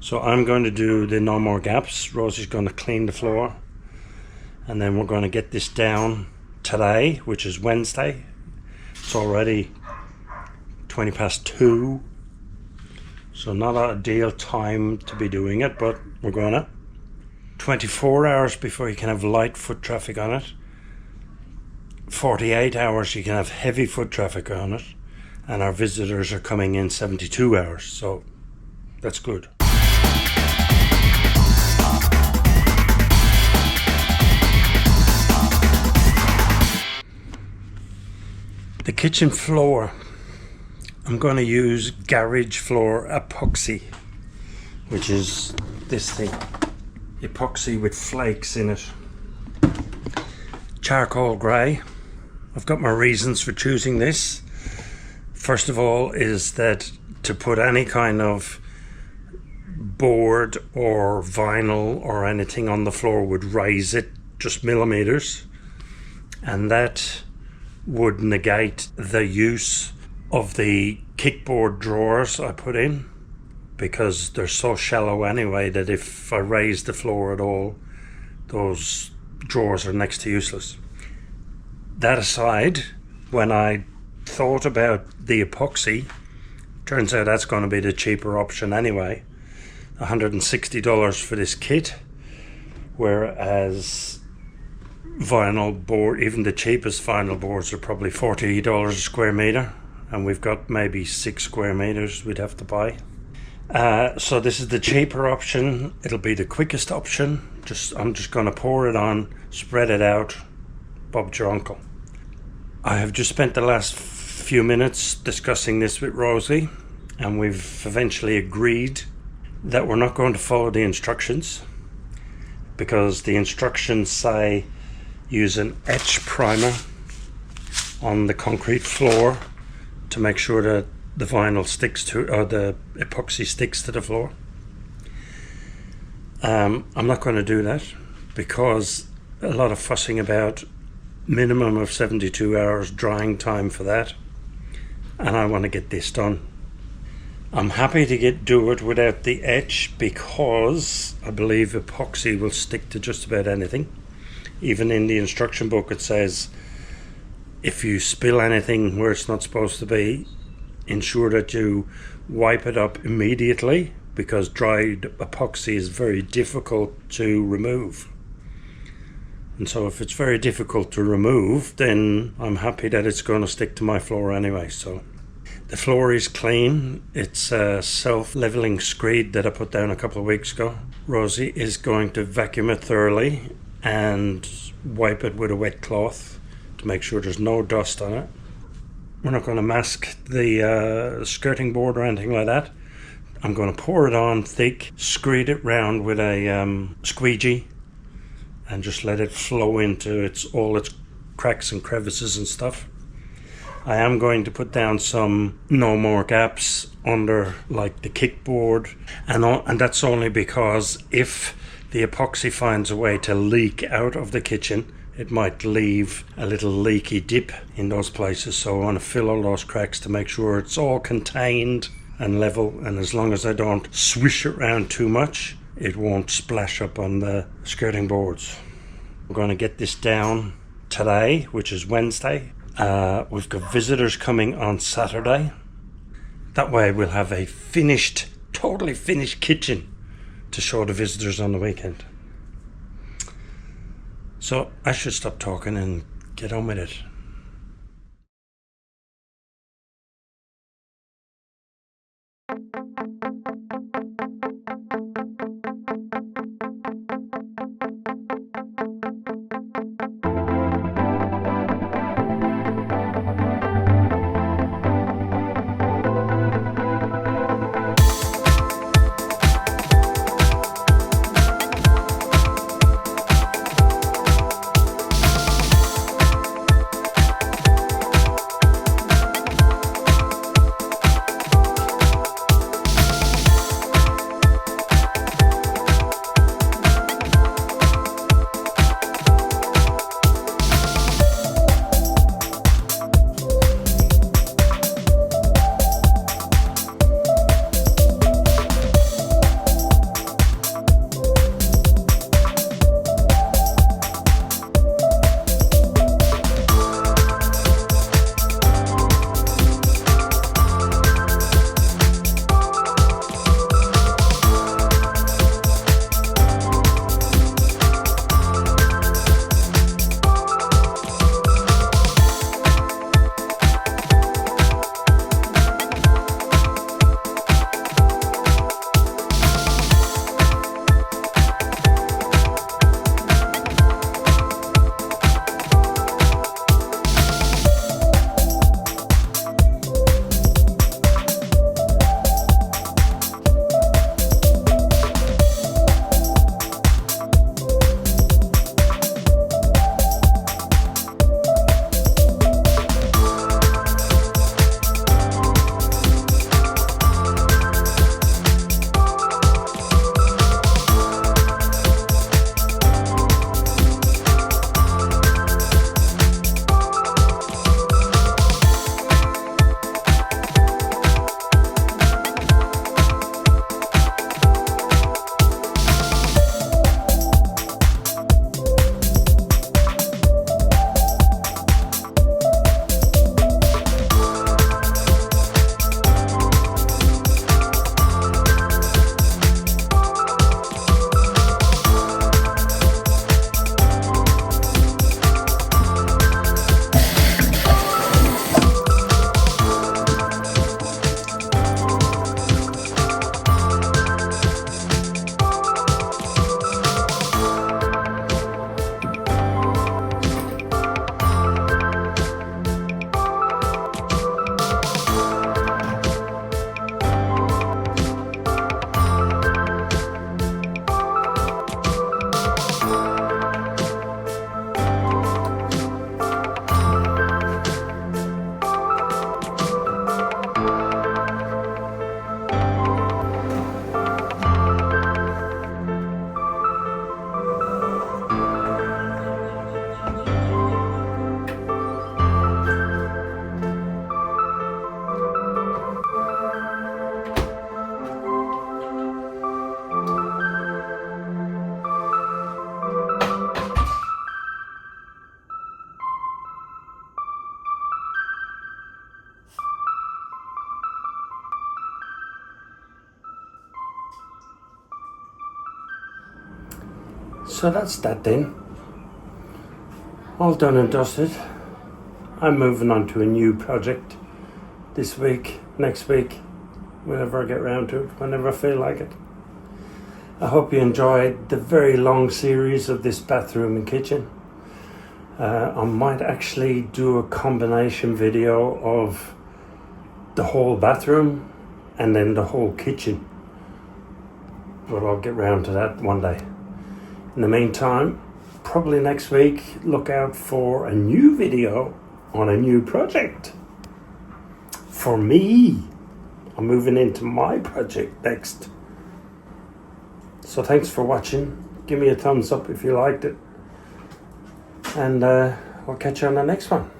So I'm going to do the no more gaps. Rosie's going to clean the floor, and then we're going to get this down today, which is Wednesday. It's already 20 past 2, so not an ideal time to be doing it, but we're going to. 24 hours before you can have light foot traffic on it. 48 hours you can have heavy foot traffic on it, and our visitors are coming in 72 hours, so that's good. The kitchen floor, I'm going to use garage floor epoxy, which is this thing, epoxy with flakes in it. Charcoal grey. I've got my reasons for choosing this. First of all is that to put any kind of board or vinyl or anything on the floor would raise it just millimeters, and that would negate the use of the kickboard drawers I put in, because they're so shallow anyway that if I raise the floor at all, those drawers are next to useless. That aside, when I thought about the epoxy, turns out that's going to be the cheaper option anyway. $160 for this kit, whereas vinyl board, even the cheapest vinyl boards, are probably $40 a square meter, and we've got maybe 6 square meters we'd have to buy. So this is the cheaper option. It'll be the quickest option. I'm just going to pour it on, spread it out. Bob's your uncle. I have just spent the last few minutes discussing this with Rosie, and we've eventually agreed that we're not going to follow the instructions, because the instructions say use an etch primer on the concrete floor to make sure that the vinyl sticks to, or the epoxy sticks to the floor. I'm not going to do that, because a lot of fussing about minimum of 72 hours drying time for that, and I want to get this done. I'm happy to do it without the etch, because I believe epoxy will stick to just about anything. Even in the instruction book it says if you spill anything where it's not supposed to be, ensure that you wipe it up immediately, because dried epoxy is very difficult to remove. And so if it's very difficult to remove, then I'm happy that it's going to stick to my floor anyway. So the floor is clean. It's a self-leveling screed that I put down a couple of weeks ago. Rosie is going to vacuum it thoroughly and wipe it with a wet cloth to make sure there's no dust on it. We're not going to mask the skirting board or anything like that. I'm going to pour it on thick, screed it round with a squeegee, and just let it flow into all its cracks and crevices and stuff. I am going to put down some no more gaps under, like, the kickboard, and that's only because if the epoxy finds a way to leak out of the kitchen, it might leave a little leaky dip in those places. So I want to fill all those cracks to make sure it's all contained and level, and as long as I don't swish it around too much, it won't splash up on the skirting boards. We're going to get this down today, which is Wednesday. We've got visitors coming on Saturday. That way we'll have a finished, totally finished kitchen to show the visitors on the weekend. So I should stop talking and get on with it. So that's that then. All done and dusted. I'm moving on to a new project this week, next week, whenever I get round to it, whenever I feel like it. I hope you enjoyed the very long series of this bathroom and kitchen. I might actually do a combination video of the whole bathroom and then the whole kitchen. But I'll get round to that one day. In the meantime, probably next week, look out for a new video on a new project. For me, I'm moving into my project next. So thanks for watching. Give me a thumbs up if you liked it. And I'll catch you on the next one.